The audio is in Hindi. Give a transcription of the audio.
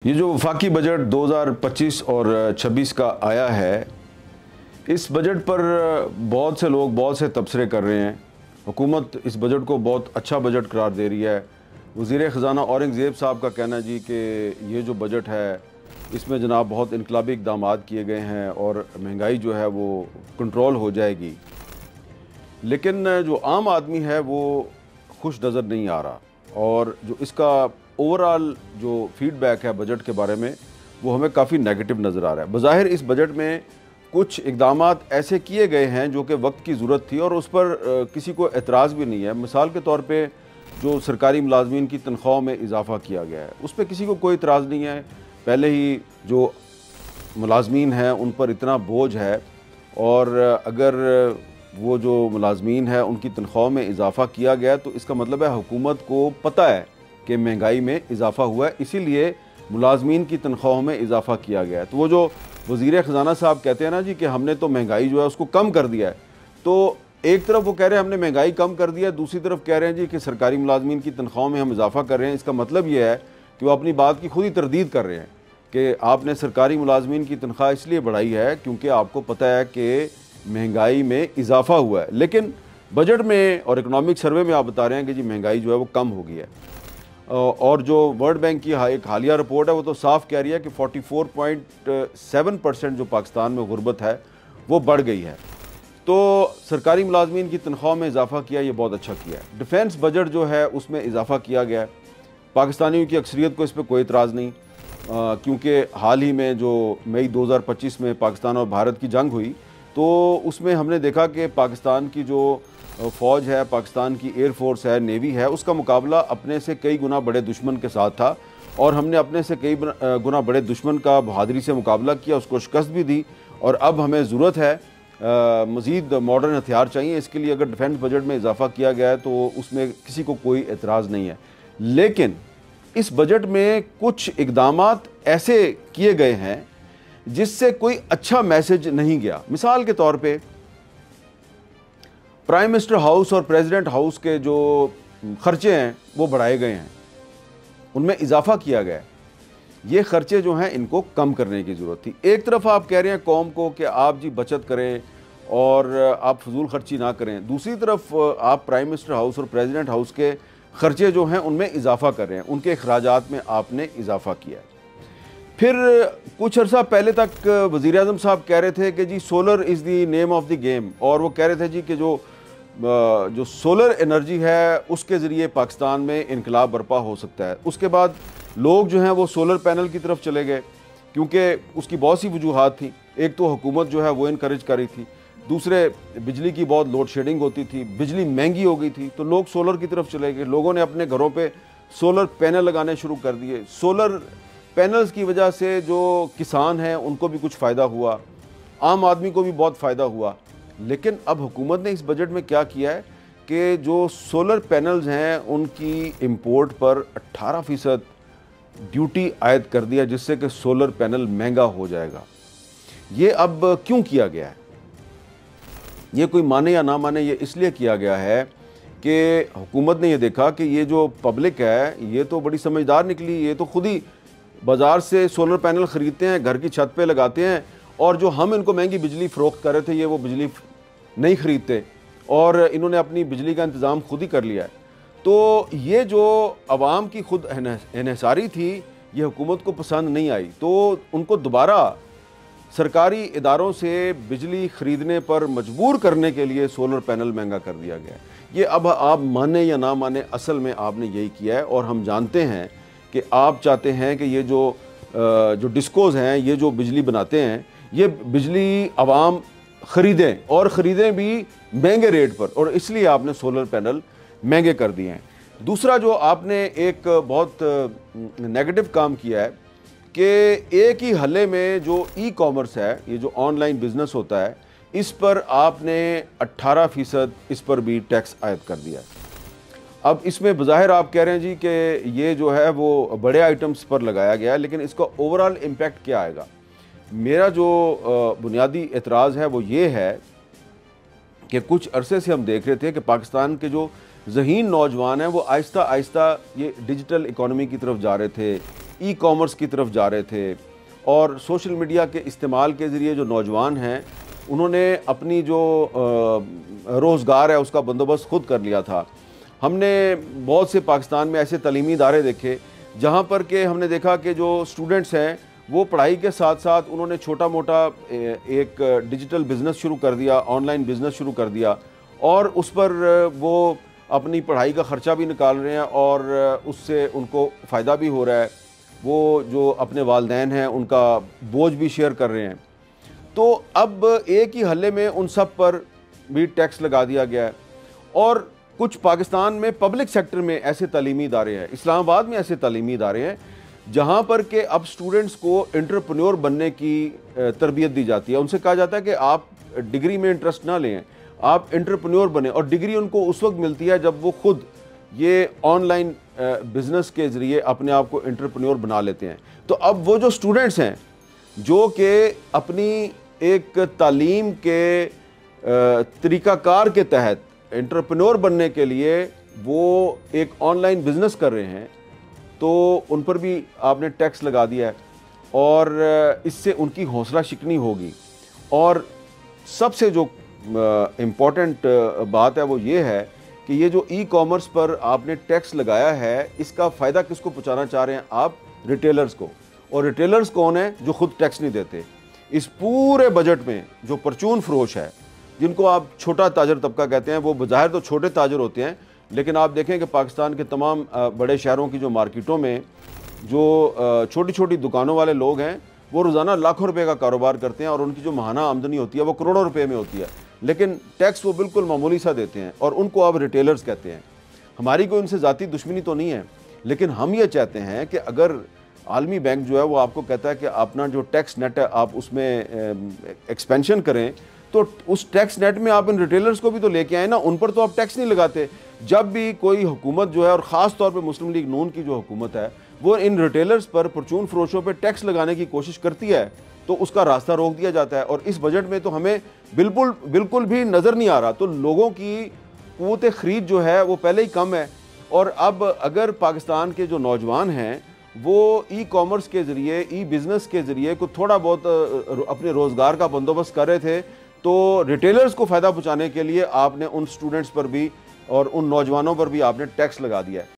ये जो वफाकी बजट 2025 और 26 का आया है, इस बजट पर बहुत से लोग बहुत से तबसरे कर रहे हैं। हुकूमत इस बजट को बहुत अच्छा बजट करार दे रही है। वज़ीर ख़ज़ाना औरंगज़ेब साहब का कहना जी कि ये जो बजट है इसमें जनाब बहुत इनकलाबी इक़दाम किए गए हैं और महंगाई जो है वो कंट्रोल हो जाएगी। लेकिन जो आम आदमी है वो खुश नज़र नहीं आ रहा और जो इसका ओवरऑल जो फीडबैक है बजट के बारे में वो हमें काफ़ी नेगेटिव नज़र आ रहा है। बज़ाहिर इस बजट में कुछ इक़दाम ऐसे किए गए हैं जो कि वक्त की ज़रूरत थी और उस पर किसी को एतराज़ भी नहीं है। मिसाल के तौर पे जो सरकारी मुलाजमीन की तनख्वाहों में इजाफ़ा किया गया है उस पर किसी को कोई एतराज़ नहीं है। पहले ही जो मुलाजमीन हैं उन पर इतना बोझ है और अगर वो जो मुलाजमीन है उनकी तनख्वाहों में इजाफ़ा किया गया तो इसका मतलब है हुकूमत को पता है कि महंगाई में इजाफ़ा हुआ है, इसीलिए मुलाजमीन की तनख्वाहों में इजाफ़ा किया गया है। तो वो जो वज़ीर ख़ज़ाना साहब कहते हैं ना जी कि हमने तो महंगाई जो है उसको कम कर दिया है, तो एक तरफ वो कह रहे हैं हमने महंगाई कम कर दिया है, दूसरी तरफ कह रहे हैं जी कि सरकारी मुलाजमीन की तनख्वाहों में हम इजाफ़ा कर रहे हैं। इसका मतलब ये है कि वो अपनी बात की खुद ही तरदीद कर रहे हैं कि आपने सरकारी मुलाजमीन की तनख्वाह इसलिए बढ़ाई है क्योंकि आपको पता है कि महंगाई में इजाफ़ा हुआ है। लेकिन बजट में और इकनॉमिक सर्वे में आप बता रहे हैं कि जी महंगाई जो है वो कम हो गई है। और जो वर्ल्ड बैंक की एक हालिया रिपोर्ट है वो तो साफ कह रही है कि 44.7% जो पाकिस्तान में गुर्बत है वो बढ़ गई है। तो सरकारी मुलाजमीन की तनख्वाह में इजाफ़ा किया, ये बहुत अच्छा किया है। डिफेंस बजट जो है उसमें इजाफ़ा किया गया है। पाकिस्तानियों की अक्सरियत को इस पर कोई एतराज़ नहीं, क्योंकि हाल ही में जो मई 2025 में पाकिस्तान और भारत की जंग हुई तो उसमें हमने देखा कि पाकिस्तान की जो फ़ौज है, पाकिस्तान की एयर फोर्स है, नेवी है, उसका मुकाबला अपने से कई गुना बड़े दुश्मन के साथ था और हमने अपने से कई गुना बड़े दुश्मन का बहादुरी से मुकाबला किया, उसको शिकस्त भी दी। और अब हमें ज़रूरत है मज़ीद मॉडर्न हथियार चाहिए। इसके लिए अगर डिफेंस बजट में इजाफ़ा किया गया है तो उसमें किसी को कोई एतराज़ नहीं है। लेकिन इस बजट में कुछ इक़दाम ऐसे किए गए हैं जिससे कोई अच्छा मैसेज नहीं गया। मिसाल के तौर पे प्राइम मिनिस्टर हाउस और प्रेसिडेंट हाउस के जो खर्चे हैं वो बढ़ाए गए हैं, उनमें इजाफा किया गया है। ये खर्चे जो हैं इनको कम करने की ज़रूरत थी। एक तरफ आप कह रहे हैं कौम को कि आप जी बचत करें और आप फजूल खर्ची ना करें, दूसरी तरफ आप प्राइम मिनिस्टर हाउस और प्रेसिडेंट हाउस के खर्चे जो हैं उनमें इजाफा कर रहे हैं, उनके अखराजात में आपने इजाफा किया है। फिर कुछ अर्सा पहले तक वज़ीर आज़म साहब कह रहे थे कि जी solar is the name of the game, और वो कह रहे थे जी कि जो सोलर एनर्जी है उसके ज़रिए पाकिस्तान में इनकलाब बर्पा हो सकता है। उसके बाद लोग जो हैं वो सोलर पैनल की तरफ चले गए क्योंकि उसकी बहुत सी वजूहात थी। एक तो हुकूमत जो है वो इनकरेज कर रही थी, दूसरे बिजली की बहुत लोड शेडिंग होती थी, बिजली महंगी हो गई थी तो लोग सोलर की तरफ चले गए। लोगों ने अपने घरों पे सोलर पैनल लगाने शुरू कर दिए। सोलर पैनल्स की वजह से जो किसान हैं उनको भी कुछ फ़ायदा हुआ, आम आदमी को भी बहुत फ़ायदा हुआ। लेकिन अब हुकूमत ने इस बजट में क्या किया है कि जो सोलर पैनल्स हैं उनकी इंपोर्ट पर 18% ड्यूटी आयद कर दिया, जिससे कि सोलर पैनल महंगा हो जाएगा। ये अब क्यों किया गया है? ये कोई माने या ना माने, ये इसलिए किया गया है कि हुकूमत ने ये देखा कि ये जो पब्लिक है ये तो बड़ी समझदार निकली, ये तो खुद ही बाज़ार से सोलर पैनल ख़रीदते हैं, घर की छत पे लगाते हैं, और जो हम इनको महंगी बिजली फ़रोख्त कर रहे थे ये वो बिजली नहीं ख़रीदते और इन्होंने अपनी बिजली का इंतज़ाम खुद ही कर लिया है। तो ये जो अवाम की खुद इन्हिसारी थी ये हुकूमत को पसंद नहीं आई, तो उनको दोबारा सरकारी इदारों से बिजली ख़रीदने पर मजबूर करने के लिए सोलर पैनल महंगा कर दिया गया। ये अब आप माने या ना माने, असल में आपने यही किया है। और हम जानते हैं कि आप चाहते हैं कि ये जो डिस्कोज़ हैं, ये जो बिजली बनाते हैं, ये बिजली आवाम ख़रीदें और ख़रीदें भी महंगे रेट पर, और इसलिए आपने सोलर पैनल महंगे कर दिए हैं। दूसरा जो आपने एक बहुत नेगेटिव काम किया है कि एक ही हल्ले में जो ई कॉमर्स है, ये जो ऑनलाइन बिज़नेस होता है, इस पर आपने 18% इस पर भी टैक्स आयद कर दिया है। अब इसमें बज़ाहिर आप कह रहे हैं जी कि ये जो है वो बड़े आइटम्स पर लगाया गया है, लेकिन इसका ओवरऑल इम्पैक्ट क्या आएगा? मेरा जो बुनियादी एतराज़ है वो ये है कि कुछ अरसे से हम देख रहे थे कि पाकिस्तान के जो ज़हीन नौजवान हैं वो आहिस्ता आहिस्ता ये डिजिटल इकॉनमी की तरफ जा रहे थे, ई कॉमर्स की तरफ जा रहे थे और सोशल मीडिया के इस्तेमाल के ज़रिए जो नौजवान हैं उन्होंने अपनी जो रोज़गार है उसका बंदोबस्त खुद कर लिया था। हमने बहुत से पाकिस्तान में ऐसे तालीमी इदारे देखे जहाँ पर के हमने देखा कि जो स्टूडेंट्स हैं वो पढ़ाई के साथ साथ उन्होंने छोटा मोटा एक डिजिटल बिज़नेस शुरू कर दिया, ऑनलाइन बिज़नेस शुरू कर दिया और उस पर वो अपनी पढ़ाई का ख़र्चा भी निकाल रहे हैं और उससे उनको फ़ायदा भी हो रहा है। वो जो अपने वालिदैन हैं उनका बोझ भी शेयर कर रहे हैं। तो अब एक ही हल्ले में उन सब पर भी टैक्स लगा दिया गया है। और कुछ पाकिस्तान में पब्लिक सेक्टर में ऐसे तालीमी इदारे हैं, इस्लामाबाद में ऐसे तालीमी इदारे हैं जहाँ पर के अब स्टूडेंट्स को एंटरप्रेन्योर बनने की तरबियत दी जाती है। उनसे कहा जाता है कि आप डिग्री में इंटरेस्ट ना लें, आप एंटरप्रेन्योर बने। और डिग्री उनको उस वक्त मिलती है जब वो खुद ये ऑनलाइन बिजनेस के ज़रिए अपने आप को एंटरप्रेन्योर बना लेते हैं। तो अब वो जो स्टूडेंट्स हैं जो कि अपनी एक तालीम के तरीक़ाकार के तहत एंटरप्रेन्योर बनने के लिए वो एक ऑनलाइन बिज़नेस कर रहे हैं, तो उन पर भी आपने टैक्स लगा दिया है और इससे उनकी हौसला शिकनी होगी। और सबसे जो इम्पॉर्टेंट बात है वो ये है कि ये जो ई कॉमर्स पर आपने टैक्स लगाया है इसका फ़ायदा किसको पहुँचाना चाह रहे हैं आप? रिटेलर्स को। और रिटेलर्स कौन है? जो खुद टैक्स नहीं देते। इस पूरे बजट में जो परचून फरोश है, जिनको आप छोटा ताजर तबका कहते हैं, वो बज़ाहिर तो छोटे ताजर होते हैं, लेकिन आप देखें कि पाकिस्तान के तमाम बड़े शहरों की जो मार्केटों में जो छोटी छोटी दुकानों वाले लोग हैं वो रोज़ाना लाखों रुपए का कारोबार करते हैं और उनकी जो माहाना आमदनी होती है वो करोड़ों रुपए में होती है, लेकिन टैक्स वो बिल्कुल मामूली सा देते हैं और उनको आप रिटेलर्स कहते हैं। हमारी कोई उनसे ज़ाती दुश्मनी तो नहीं है, लेकिन हम ये चाहते हैं कि अगर आलमी बैंक जो है वो आपको कहता है कि अपना जो टैक्स नेट है आप उसमें एक्सपेंशन करें, तो उस टैक्स नेट में आप इन रिटेलर्स को भी तो लेके आए ना। उन पर तो आप टैक्स नहीं लगाते। जब भी कोई हुकूमत जो है, और ख़ास तौर पे मुस्लिम लीग नून की जो हुकूमत है, वो इन रिटेलर्स पर परचून फरोशों पे टैक्स लगाने की कोशिश करती है तो उसका रास्ता रोक दिया जाता है। और इस बजट में तो हमें बिल्कुल भी नज़र नहीं आ रहा। तो लोगों की क़ुव्वत ख़रीद जो है वो पहले ही कम है। और अब अगर पाकिस्तान के जो नौजवान हैं वो ई कॉमर्स के ज़रिए, ई बिज़नेस के ज़रिए को थोड़ा बहुत अपने रोज़गार का बंदोबस्त कर रहे थे, तो रिटेलर्स को फ़ायदा पहुँचाने के लिए आपने उन स्टूडेंट्स पर भी और उन नौजवानों पर भी आपने टैक्स लगा दिया है।